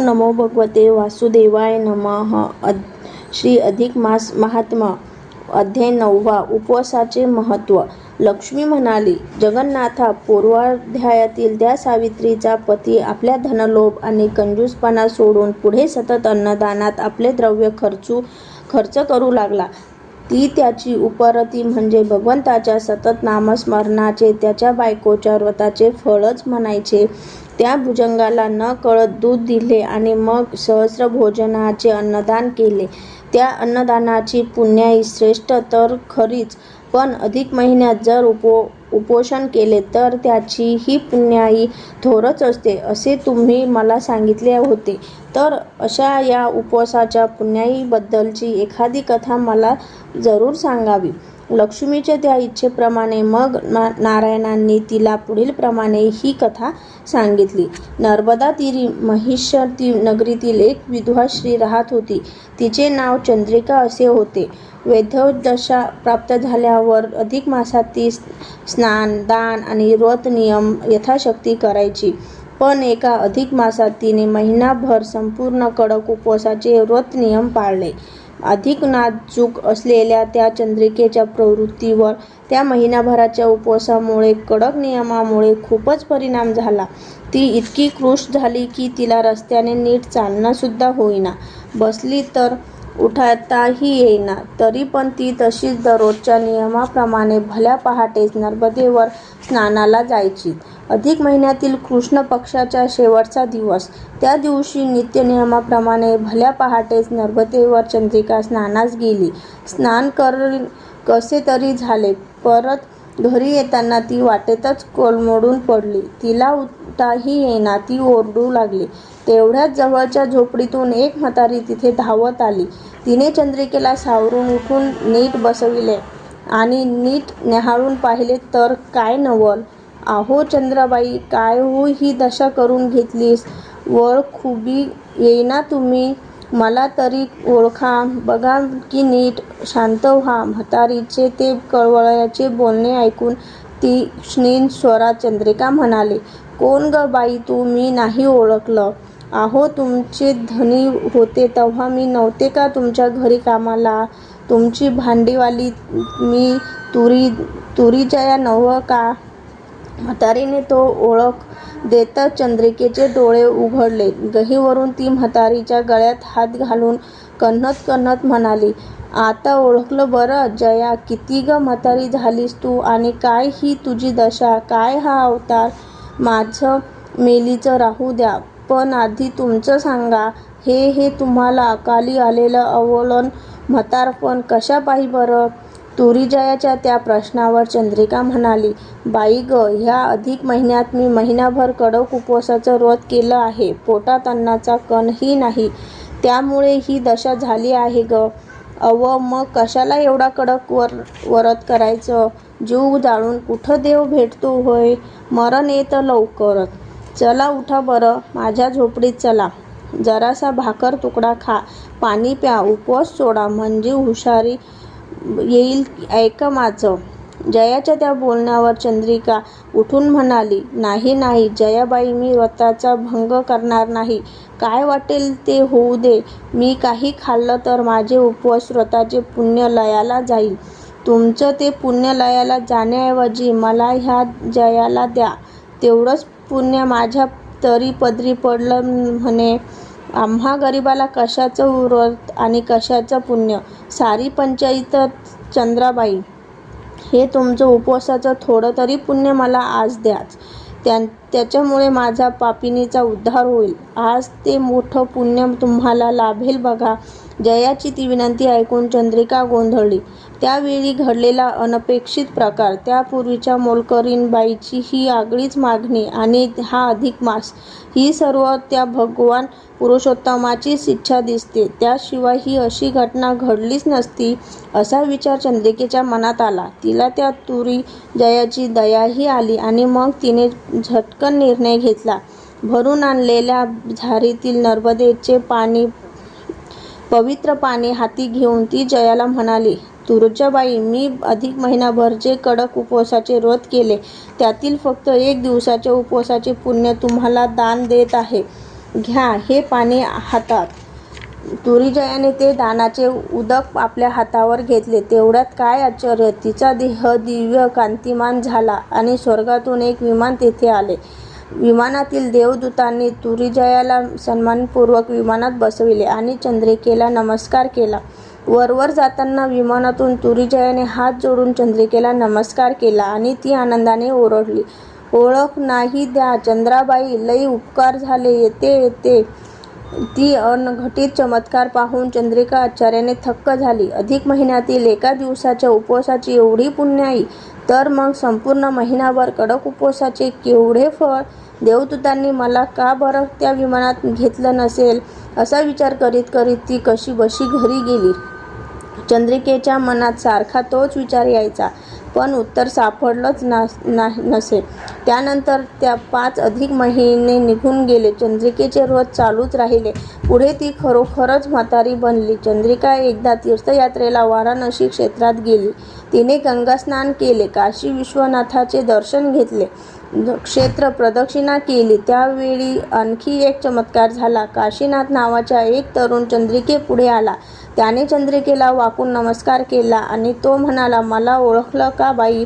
ओम नमो भगवते वासुदेवाय नमः. श्री अधिक मास महात्मा अध्याय 9. उपवासाचे महत्त्व. लक्ष्मी म्हणाली, जगन्नाथा, पूर्वाध्यायातील त्या सावित्रीचा पती आपल्या धनलोभ आणि कंजूसपणा सोडून पुढे सतत अन्नदानात आपले द्रव्य खर्च करू लागला. ती त्याची उपरती म्हणजे भगवंताच्या सतत नामस्मरणाचे, त्याच्या बायकोच्या व्रताचे फळच म्हणायचे. त्या भुजंगाला न कळत दूध दिले आणि मग सहस्र भोजनाचे अन्नदान केले. त्या अन्नदानाची पुण्याई श्रेष्ठ तर खरीच, पण अधिक महिन्यात जर उपोषण केले तर त्याची ही पुण्याई थोरच असते, असे तुम्ही मला सांगितले होते. तर अशा या उपवासाच्या पुण्याईबद्दलची एखादी कथा मला जरूर सांगावी. लक्ष्मीच्या त्या इच्छेप्रमाणे मग नारायणांनी तिला पुढील प्रमाणे ही कथा सांगितली. नर्मदा तीरी महिषी नगरीतील एक विधवा स्त्री राहत होती. तिचे नाव चंद्रिका असे होते. वैधव्यदशा प्राप्त झाल्यावर अधिक मासात ती स्नान, दान आणि व्रत नियम यथाशक्ती करायची. पण एका अधिक मासात तिने महिनाभर संपूर्ण कडक उपवासाचे व्रत नियम पाळले. अधिक नाजूक असलेल्या त्या चंद्रिकेच्या प्रवृत्तीवर त्या महिनाभराच्या उपवासामुळे, कडक नियमामुळे खूपच परिणाम झाला. ती इतकी कृश झाली की तिला रस्त्याने नीट चालणं सुद्धा होईना, बसली तर उठताही येईना. तरी पण ती तशीच दररोजच्या नियमाप्रमाणे भल्या पहाटेच नर्मदेवर स्नानाला जायची. अधिक महिन्यातील कृष्ण पक्षाचा शेवटचा दिवस. त्या दिवशी नित्यनियमाप्रमाणे भल्या पहाटेच नर्मदेवर चंद्रिका स्नानास गेली. स्नान कसे तरी झाले. परत घरी येताना ती वाटेतच कोलमडून पडली. तिला उठताही येईना. ती ओरडू लागली. तेवढ्यात जवळच्या झोपडीतून एक म्हातारी तिथे धावत आली. तिने चंद्रिकेला सावरून उठून नीट बसविले आणि नीट न्याहाळून पाहिले तर काय नवल. "आहो चंद्राबाई, काय हो ही दशा करून घेतलीस? वळखुबी येईना तुम्ही? मला तरी ओळखा बघा की नीट. शांत व्हा." म्हातारीचे ते कळवळ्याचे बोलणे ऐकून तीक्ष्ण स्वरात चंद्रिका म्हणाली, "कोण ग बाई तू? मी नाही ओळखलं." "आहो तुमचे धनी होते तेव्हा मी नव्हते का तुमच्या घरी कामाला? तुमची भांडीवाली मी तुरीजया नव्ह का?" म्हातारीने तो ओळख देतच चंद्रिकेचे डोळे उघडले. गहिवरून ती म्हातारीच्या गळ्यात हात घालून कण्हत म्हणाली, "आता ओळखलं बरं जया. किती ग म्हातारी झालीस तू आणि काय ही तुझी दशा, काय हा अवतार? माझं मेलीचं राहू द्या, पण आधी तुमचं सांगा. हे तुम्हाला अकाली आलेलं अवलन म्हातारपण कशापायी बरं?" तुरीजयाच्या त्या प्रश्नावर चंद्रिका म्हणाली, "बाई ग, ह्या अधिक महिन्यात मी महिनाभर कडक उपवासाचं व्रत केलं आहे. पोटात अन्नाचा कणही नाही. त्यामुळे ही दशा झाली आहे ग." "अव, मग कशाला एवढा कडक व्रत करायचं? जीव जाळून कुठं देव भेटतो होय? मरण येतं लवकरच. चला उठा बरं, माझ्या झोपडीत चला. जरासा भाकर तुकडा खा, पाणी प्या, उपवास सोडा, म्हणजे हुशारी येईल. ऐका माझं." जयाच्या त्या बोलण्यावर चंद्रिका उठून म्हणाली, "नाही जयाबाई, मी व्रताचा भंग करणार नाही. काय वाटेल ते होऊ दे. मी काही खाल्लं तर माझे उपवास व्रताचे पुण्य लयाला जाईल. तुमचं ते पुण्य लयाला जाण्याऐवजी मला ह्या जयाला द्या. तेवढंच पुण्य माझ्या तरी पदरी पडलं म्हणे. आम्हा गरिबाला कशाचं व्रत आणि कशाचं पुण्य? सारी पंचायतच चंद्राबाई. हे तुमचं उपवासाचं थोडं तरी पुण्य मला आज द्याच. त्याच्यामुळे माझा पापिनीचा उद्धार होईल. आज ते मोठं पुण्य तुम्हाला लाभेल बघा." जयाची ती विनंती ऐकून चंद्रिका गोंधळली. त्यावेळी घडलेला अनपेक्षित प्रकार, त्यापूर्वीच्या मोलकरीण बाईची ही आगळीच मागणी आणि हा अधिक मास, ही सर्व त्या भगवान पुरुषोत्तमाचीच इच्छा दिसते. त्याशिवाय ही अशी घटना घडलीच नसती, असा विचार चंद्रिकेच्या मनात आला. तिला त्या तुरीजयाची दयाही आली आणि मग तिने झटकन निर्णय घेतला. भरून आणलेल्या झारीतील नर्मदेचे पवित्र पाणी हाती घेऊन ती जयाला म्हणाली, "तुळजाबाई, मी अधिक महिनाभर जे कडक उपवासाचे व्रत केले त्यातील फक्त 1 दिवसाच्या उपवासाचे पुण्य तुम्हाला दान देत आहे. घ्या हे पाणी हातात. तुरीजयाने ते दानाचे उदक आपल्या हातावर घेतले. तेवढ्यात काय आश्चर्य, तिचा देह दिव्य कांतिमान झाला आणि स्वर्गातून एक विमान तेथे आले. विमानातील देवदूतांनी तुरीजयाला सन्मानपूर्वक विमानात बसविले आणि चंद्रिकेला नमस्कार केला. वरवर जाताना विमानातून तुरीजयाने हात जोडून चंद्रिकेला नमस्कार केला आणि ती आनंदाने ओरडली, ओळख नाही द्या चंद्राबाई, लई उपकार झाले. येते ती अनघटित चमत्कार पाहून चंद्रिका आश्चर्याने थक्क झाली. अधिक महिन्यातील एका दिवसाच्या उपवासाची एवढी पुण्याई, तर मग संपूर्ण महिनाभर कडक उपवासाचे केवढे फळ. देवदूतांनी मला का बरं त्या विमानात घेतलं नसेल, असा विचार करीत करीत ती कशीबशी घरी गेली. चंद्रिकेच्या मनात सारखा तोच विचार यायचा, पण उत्तर सापडलंच नसे. त्यानंतर 5 अधिक महिने निघून गेले. चंद्रिकेचे व्रत चालूच राहिले. पुढे ती खरोखरच म्हातारी बनली. चंद्रिका एकदा तीर्थयात्रेला वाराणसी क्षेत्रात गेली. तिने गंगास्नान केले, काशी विश्वनाथाचे दर्शन घेतले, क्षेत्र प्रदक्षिणा केली. त्यावेळी आणखी एक चमत्कार झाला. काशीनाथ नावाचा एक तरुण चंद्रिकेपुढे आला. त्याने चंद्रिकेला वाकून नमस्कार केला आणि तो म्हणाला, मला ओळखलं का बाई?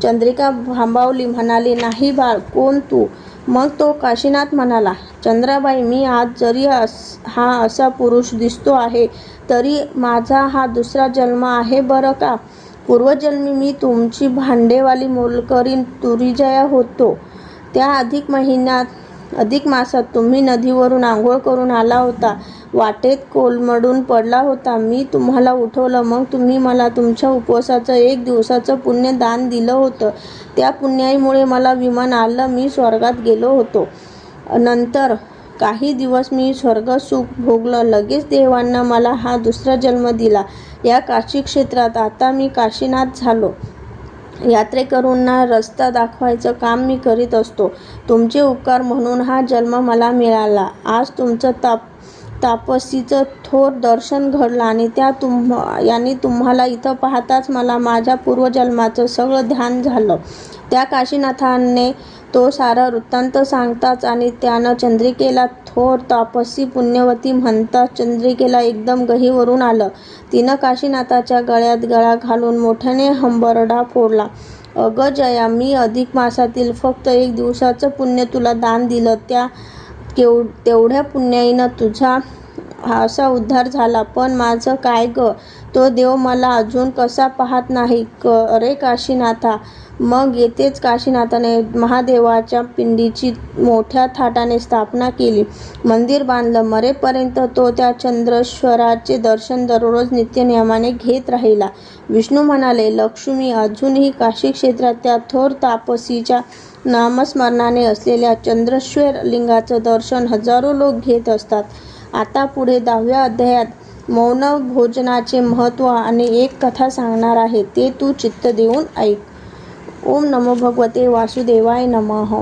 चंद्रिका भांबावली, म्हणाली, नाही बाळ, कोण तू? मग तो काशीनाथ म्हणाला, चंद्राबाई, मी आज जरी हा असा पुरुष दिसतो आहे, तरी माझा हा दुसरा जन्म आहे बरं का. पूर्वजन्मी मी तुमची भांडेवाली मोलकरीण तुरीजया होतो. त्या अधिक मासात तुम्ही नदीवरून आंघोळ करून आला होता. वाटेत कोलमडून पडला होता. मी तुम्हाला उठवलं. मग तुम्ही मला तुमच्या उपवासाचं 1 दिवसाचं पुण्य दान दिलं होतं. त्या पुण्याईमुळे मला विमान आलं. मी स्वर्गात गेलो होतो. नंतर काही दिवस मी स्वर्गसुख भोगलं. लगेच देवानं मला हा दुसरा जन्म दिला या काशी क्षेत्रात. आता मी काशीनाथ झालो. यात्रेकरूंना रस्ता दाखवायचं काम मी करीत असतो. तुमचे उपकार म्हणून हा जन्म मला मिळाला. आज तुमचं तापसीचं थोर दर्शन घडलं आणि यांनी तुम्हाला इथं पाहताच मला माझ्या पूर्वजन्माचं सगळं ध्यान झालं. त्या काशीनाथाने तो सारा वृत्तांत सांगताच आणि त्यानं चंद्रिकेला थोर तापसी पुण्यवती म्हणताच चंद्रिकेला एकदम गहिवरून आलं. तिनं काशीनाथाच्या गळ्यात गळा घालून मोठ्याने हंबरडा फोडला, अगं जया, मी अधिक मासातील फक्त 1 दिवसाचं पुण्य तुला दान दिलं. तेवढ्या पुण्याईनं तुझा असा उद्धार झाला. पण माझं काय गं? तो देव मला अजून कसा पाहत नाही रे काशीनाथा? मग येथेच काशीनाथाने महादेवाच्या पिंडीची मोठ्या थाटाने स्थापना केली. मंदिर बांधलं. मरेपर्यंत तो त्या चंद्रेश्वराचे दर्शन दररोज नित्यनियमाने घेत राहिला. विष्णू म्हणाले, लक्ष्मी, अजूनही काशी क्षेत्रात त्या थोर तापसीच्या नामस्मरणाने असलेल्या चंद्रेश्वर लिंगाचं दर्शन हजारो लोक घेत असतात. आता पुढे 10व्या अध्यायात मौन भोजनाचे महत्त्व आणि एक कथा सांगणार आहे. ते तू चित्त देऊन ऐक. ओम नमो भगवते वासुदेवाय नमः.